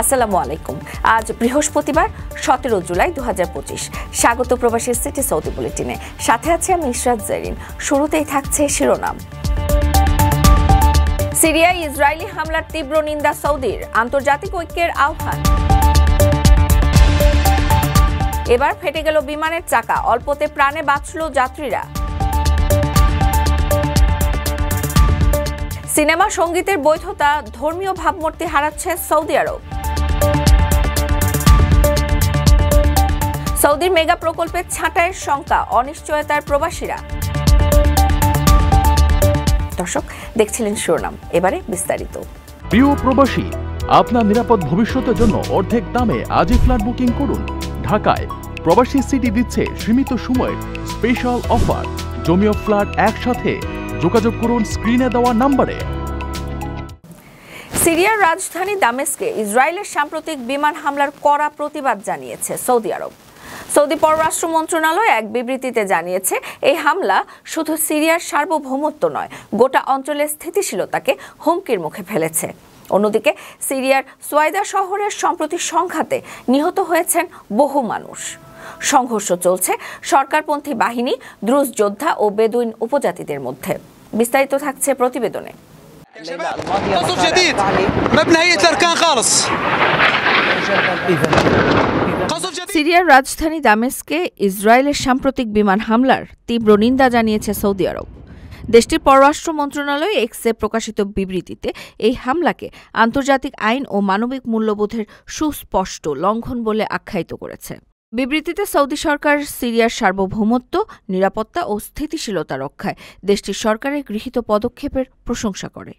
আসসালামু আলাইকুম। আজ বৃহস্পতিবার 17 জুলাই 2025। স্বাগত প্রবাসী সিটি সৌদি বুলেটিনে। সাথে আছে আমি ইশরাত জারিন। শুরুতেই থাকছে শিরোনাম। সিরিয়ায় ইসরায়েলি হামলার তীব্র নিন্দা সৌদির, আন্তর্জাতিক ঐক্যের আহ্বান। এবার ফেটে গেল বিমানের চাকা, অল্পতে প্রাণে বাঁচল যাত্রীরা। সিনেমা সঙ্গীতের বৈধতা, ধর্মীয় ভাবমূর্তি হারাচ্ছে সৌদি আরব। সৌদির মেগা প্রকল্পের ছাঁটাইয়ের শঙ্কা, অনিশ্চয়তার প্রবাসীরা। দর্শক দেখছিলেন শিরোনাম, এবারে বিস্তারিত। প্রিয় প্রবাসী, আপনার নিরাপদ ভবিষ্যতের জন্য অর্ধেক দামে আজই ফ্ল্যাট বুকিং করুন। ঢাকায় প্রবাসী সিটি দিচ্ছে সীমিত সময়ের স্পেশাল অফার। জমিও ফ্ল্যাট একসাথে। যোগাযোগ করুন স্ক্রিনে দেওয়া নম্বরে। সিরিয়ার রাজধানী দামেস্কে ইসরায়েলের সাম্প্রতিক বিমান হামলার কড়া প্রতিবাদ জানিয়েছে সৌদি আরব। সৌদি পররাষ্ট্র মন্ত্রণালয় এক বিবৃতিতে জানিয়েছে, এই হামলা শুধু সিরিয়ার সার্বভৌমত্ব নয়, গোটা অঞ্চলের স্থিতিশীলতাকে হুমকির মুখে ফেলেছে। অন্যদিকে সিরিয়ার সোয়াইদা শহরের সম্প্রতি সংঘাতে নিহত হয়েছেন বহু মানুষ। সংঘর্ষ চলছে সরকারপন্থী বাহিনী, দ্রুজ যোদ্ধা ও বেদুইন উপজাতিদের মধ্যে। বিস্তারিত থাকছে প্রতিবেদনে। সিরিয়ার রাজধানী দামেস্কে ইসরায়েলের সাম্প্রতিক বিমান হামলার তীব্র নিন্দা জানিয়েছে সৌদি আরব। দেশটির পররাষ্ট্র মন্ত্রণালয় এক্সে প্রকাশিত বিবৃতিতে এই হামলাকে আন্তর্জাতিক আইন ও মানবিক মূল্যবোধের সুস্পষ্ট লঙ্ঘন বলে আখ্যায়িত করেছে। বিবৃতিতে সৌদি সরকার সিরিয়ার সার্বভৌমত্ব, নিরাপত্তা ও স্থিতিশীলতা রক্ষায় দেশটির সরকারের গৃহীত পদক্ষেপের প্রশংসা করে।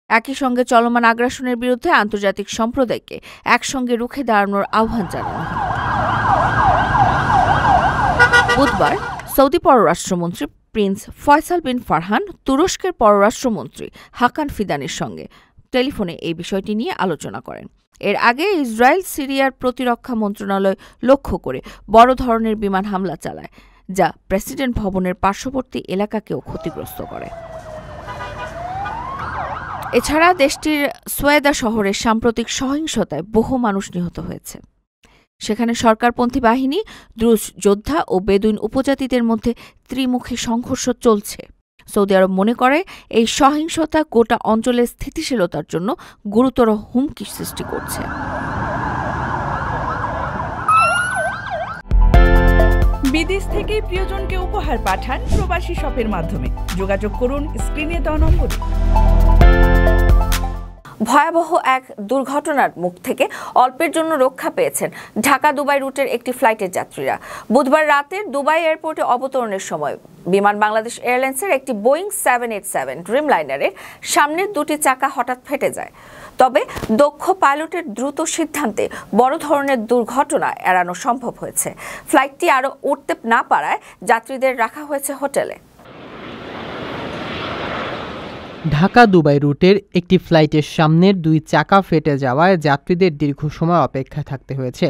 একই সঙ্গে চলমান আগ্রাসনের বিরুদ্ধে আন্তর্জাতিক সম্প্রদায়কে একসঙ্গে রুখে দাঁড়ানোর আহ্বান জানানো হয়। বুধবার সৌদি পররাষ্ট্রমন্ত্রী প্রিন্স ফয়সাল বিন ফারহান তুরস্কের পররাষ্ট্রমন্ত্রী হাকান ফিদানের সঙ্গে টেলিফোনে এই বিষয়টি নিয়ে আলোচনা করেন। এর আগে ইসরায়েল সিরিয়ার প্রতিরক্ষা মন্ত্রণালয় লক্ষ্য করে বড় ধরনের বিমান হামলা চালায়, যা প্রেসিডেন্ট ভবনের পার্শ্ববর্তী এলাকাকেও ক্ষতিগ্রস্ত করে। এছাড়া দেশটির সোয়েদা শহরের সাম্প্রতিক সহিংসতায় বহু মানুষ নিহত হয়েছে। সেখানে সরকারপন্থী বাহিনী, দ্রুজ যোদ্ধা ও বেদুইন উপজাতিদের মধ্যে ত্রিমুখী সংঘর্ষ চলছে। সৌদি আরব মনে করে এই সহিংসতা গোটা অঞ্চলের স্থিতিশীলতার জন্য গুরুতর হুমকি সৃষ্টি করছে। বিদেশ থেকে প্রিয়জনকে উপহার পাঠান প্রবাসী শপের মাধ্যমে। যোগাযোগ করুন স্ক্রিনে দেওয়া নম্বরে। ভয়াবহ এক দুর্ঘটনার মুখ থেকে অল্পের জন্য রক্ষা পেয়েছেন ঢাকা দুবাই রুটের একটি ফ্লাইটের যাত্রীরা। বুধবার রাতে দুবাই এয়ারপোর্টে অবতরণের সময় বিমান বাংলাদেশ এয়ারলাইন্সের একটি বোয়িং 787 ড্রিমলাইনারের সামনের দুটি চাকা হঠাৎ ফেটে যায়। তবে দক্ষ পাইলটের দ্রুত সিদ্ধান্তে বড় ধরনের দুর্ঘটনা এড়ানো সম্ভব হয়েছে। ফ্লাইটটি আরও উঠতে না পারায় যাত্রীদের রাখা হয়েছে হোটেলে। ঢাকা দুবাই রুটের একটি ফ্লাইটের সামনের দুই চাকা ফেটে যাওয়ায় যাত্রীদের দীর্ঘ সময় অপেক্ষায় থাকতে হয়েছে।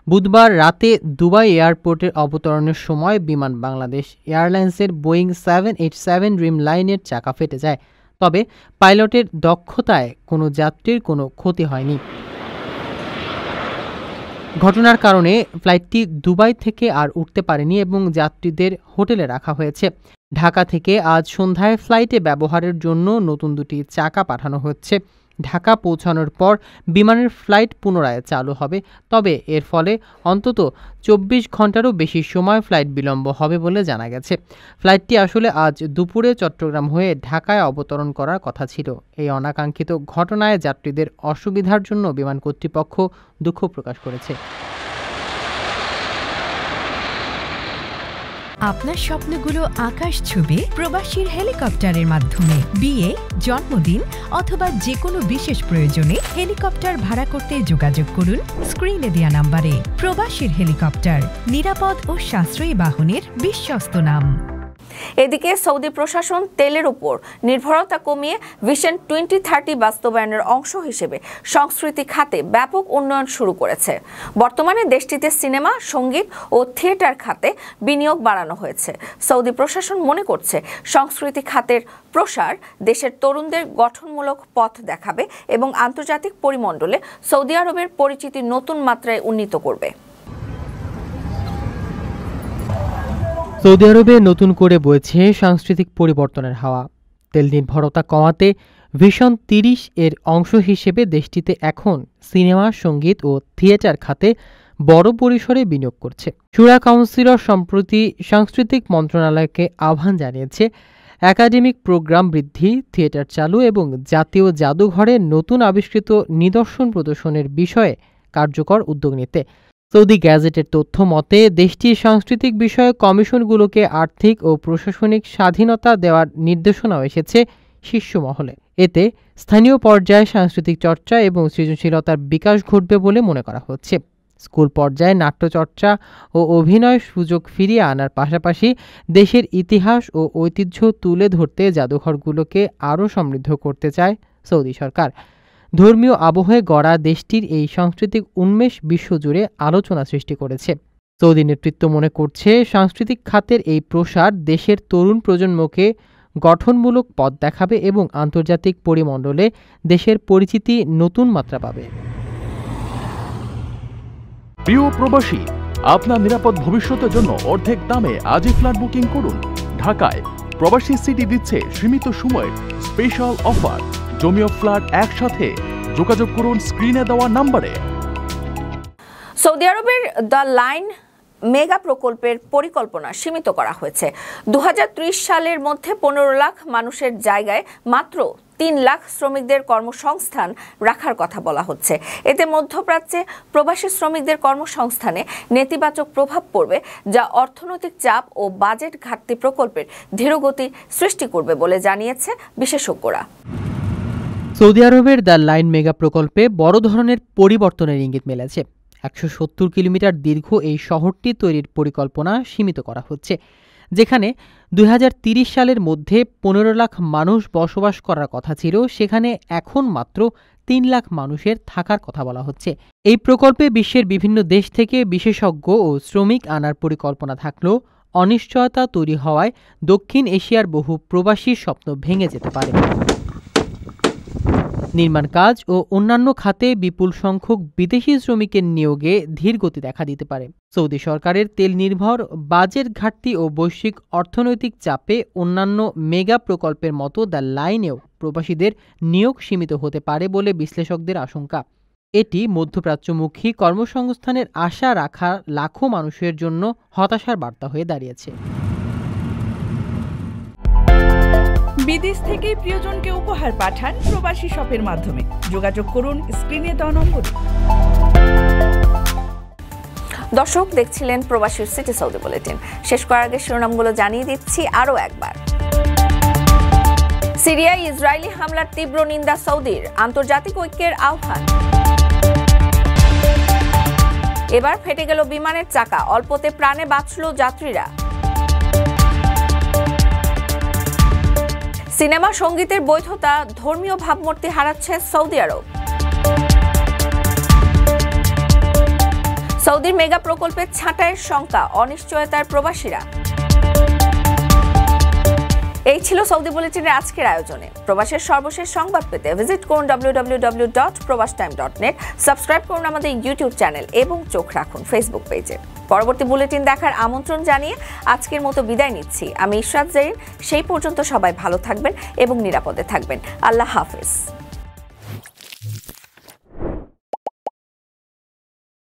বুধবার রাতে দুবাই এয়ারপোর্টের অবতরণের সময় বিমান বাংলাদেশ এয়ারলাইন্সের বোয়িং 787 ড্রিমলাইনের চাকা ফেটে যায়। তবে পাইলটের দক্ষতায় কোনো যাত্রীর কোনো ক্ষতি হয়নি। ঘটনার কারণে ফ্লাইটটি দুবাই থেকে আর উঠতে পারেনি এবং যাত্রীদের হোটেলে রাখা হয়েছে। ঢাকা থেকে আজ সন্ধ্যায় ফ্লাইটে ব্যবহারের জন্য নতুন দুটি চাকা পাঠানো হচ্ছে। ঢাকা পৌঁছানোর পর বিমানের ফ্লাইট পুনরায় চালু হবে। তবে এর ফলে অন্তত 24 ঘন্টারও বেশি সময় ফ্লাইট বিলম্ব হবে বলে জানা গেছে। ফ্লাইটটি আসলে আজ দুপুরে চট্টগ্রাম হয়ে ঢাকায় অবতরণ করার কথা ছিল। এই অনাকাঙ্ক্ষিত ঘটনায় যাত্রীদের অসুবিধার জন্য বিমান কর্তৃপক্ষ দুঃখ প্রকাশ করেছে। আপনার স্বপ্নগুলো আকাশ ছুবে প্রবাসীর হেলিকপ্টারের মাধ্যমে। বিয়ে, জন্মদিন অথবা যে কোনো বিশেষ প্রয়োজনে হেলিকপ্টার ভাড়া করতে যোগাযোগ করুন স্ক্রিনে দেওয়া নম্বরে। প্রবাসীর হেলিকপ্টার, নিরাপদ ও সাশ্রয়ী বাহনের বিশ্বস্ত নাম। এদিকে সৌদি প্রশাসন তেলের উপর নির্ভরতা কমিয়ে ভিশন 2030 বাস্তবায়নের অংশ হিসেবে সংস্কৃতি খাতে ব্যাপক উন্নয়ন শুরু করেছে। বর্তমানে দেশটিতে সিনেমা, সঙ্গীত ও থিয়েটার খাতে বিনিয়োগ বাড়ানো হয়েছে। সৌদি প্রশাসন মনে করছে সংস্কৃতি খাতের প্রসার দেশের তরুণদের গঠনমূলক পথ দেখাবে এবং আন্তর্জাতিক পরিমণ্ডলে সৌদি আরবের পরিচিতি নতুন মাত্রায় উন্নীত করবে। সৌদি আরবে নতুন করে বইছে সাংস্কৃতিক পরিবর্তনের হাওয়া। তেল নির্ভরতা কমাতে ভিশন 30 এর অংশ হিসেবে দেশটিতে এখন সিনেমা, সঙ্গীত ও থিয়েটার খাতে বড় পরিসরে বিনিয়োগ করছে। শুরা কাউন্সিলর সম্প্রতি সাংস্কৃতিক মন্ত্রণালয়কে আহ্বান জানিয়েছে একাডেমিক প্রোগ্রাম বৃদ্ধি, থিয়েটার চালু এবং জাতীয় জাদুঘরে নতুন আবিষ্কৃত নিদর্শন প্রদর্শনের বিষয়ে কার্যকর উদ্যোগ নিতে। সৌদি গ্যাজেটের তথ্য মতে দেশটির সাংস্কৃতিক বিষয়ে কমিশনগুলোকে আর্থিক ও প্রশাসনিক স্বাধীনতা দেওয়ার নির্দেশনাও এসেছে শীর্ষ মহলে। এতে স্থানীয় পর্যায়ে সাংস্কৃতিক চর্চা এবং সৃজনশীলতার বিকাশ ঘটবে বলে মনে করা হচ্ছে। স্কুল পর্যায়ে নাট্যচর্চা ও অভিনয় সুযোগ ফিরিয়ে আনার পাশাপাশি দেশের ইতিহাস ও ঐতিহ্য তুলে ধরতে জাদুঘরগুলোকে আরও সমৃদ্ধ করতে চায় সৌদি সরকার। ধর্মীয় আবহে গড়া দেশটির এই সাংস্কৃতিক উন্মেষ বিশ্বজুড়ে আলোচনা সৃষ্টি করেছে। সৌদি নেতৃত্ব মনে করছে সাংস্কৃতিক খাতের এই প্রসার দেশের তরুণ প্রজন্মকে গঠনমূলক পথ দেখাবে এবং আন্তর্জাতিক পরিমণ্ডলে দেশের পরিচিতি নতুন মাত্রা পাবে। প্রিয় প্রবাসী, আপনার নিরাপদ ভবিষ্যতের জন্য অর্ধেক দামে আজই ফ্ল্যাট বুকিং করুন। ঢাকায় প্রবাসী সিটি দিচ্ছে সীমিত সময়ের স্পেশাল অফার। জমিও ফ্ল্যাট একসাথে। যোগাযোগ করুন স্ক্রিনে দেওয়া নম্বরে। সৌদি আরবের দ্য লাইন মেগা প্রকল্পের পরিকল্পনা সীমিত করা হয়েছে। 2030 সালের মধ্যে 15 লাখ মানুষের জায়গায় মাত্র 3 লাখ শ্রমিকদের কর্মসংস্থান রাখার কথা বলা হচ্ছে। এতে মধ্যপ্রাচ্যে প্রবাসী শ্রমিকদের কর্মসংস্থানে নেতিবাচক প্রভাব পড়বে, যা অর্থনৈতিক চাপ ও বাজেট ঘাটতি প্রকল্পের ধীরগতি সৃষ্টি করবে বলে জানিয়েছে বিশেষজ্ঞরা। সৌদি আরবের দ্য লাইন মেগা প্রকল্পে বড় ধরনের পরিবর্তনের ইঙ্গিত মিলেছে। 170 কিলোমিটার দীর্ঘ এই শহরটি তৈরির পরিকল্পনা সীমিত করা হচ্ছে, যেখানে 2030 সালের মধ্যে 15 লাখ মানুষ বসবাস করার কথা ছিল, সেখানে এখন মাত্র 3 লাখ মানুষের থাকার কথা বলা হচ্ছে। এই প্রকল্পে বিশ্বের বিভিন্ন দেশ থেকে বিশেষজ্ঞ ও শ্রমিক আনার পরিকল্পনা থাকলেও অনিশ্চয়তা তৈরি হওয়ায় দক্ষিণ এশিয়ার বহু প্রবাসীর স্বপ্ন ভেঙে যেতে পারে। নির্মাণ কাজ ও অন্যান্য খাতে বিপুল সংখ্যক বিদেশি শ্রমিকের নিয়োগে ধীর গতি দেখা দিতে পারে। সৌদি সরকারের তেল নির্ভর বাজেট ঘাটতি ও বৈশ্বিক অর্থনৈতিক চাপে অন্যান্য মেগা প্রকল্পের মতো দ্য লাইনেও প্রবাসীদের নিয়োগ সীমিত হতে পারে বলে বিশ্লেষকদের আশঙ্কা। এটি মধ্যপ্রাচ্যমুখী কর্মসংস্থানের আশা রাখা লাখো মানুষের জন্য হতাশার বার্তা হয়ে দাঁড়িয়েছে। বিদেশ থেকে প্রিয়জনকে উপহার পাঠান প্রবাসী শপের মাধ্যমে। যোগাযোগ করুন স্ক্রিনে দেওয়া নম্বরে। দর্শক দেখছিলেন প্রবাসীর সিটি সৌদি বুলেটিন। শেষ করার আগে শিরোনামগুলো জানিয়ে দিচ্ছি আরও একবার। সিরিয়ায় ইসরায়েলি হামলার তীব্র নিন্দা সৌদির, আন্তর্জাতিক ঐক্যের আহ্বান। এবার ফেটে গেল বিমানের চাকা, অল্পতে প্রাণে বাঁচল যাত্রীরা। সিনেমা, সঙ্গীতের বৈধতা ধর্মীয় ভাবমূর্তি হারাচ্ছে সৌদি আরব। সৌদির মেগা প্রকল্পের ছাঁটাইয়ের শঙ্কা, অনিশ্চয়তার প্রবাসীরা। এই ছিল সৌদি বুলেটিনের আজকের আয়োজনে। প্রবাসের সর্বশেষ সংবাদ পেতে ভিজিট করুন www.probastime.net, সাবস্ক্রাইব করুন আমাদের ইউটিউব চ্যানেল এবং চোখ রাখুন ফেসবুক পেজে। পরবর্তী বুলেটিন দেখার আমন্ত্রণ জানিয়ে আজকের মতো বিদায় নিচ্ছি। আমি ইশরাত জারিন। সেই পর্যন্ত সবাই ভালো থাকবেন এবং নিরাপদে থাকবেন। আল্লাহ হাফেজ।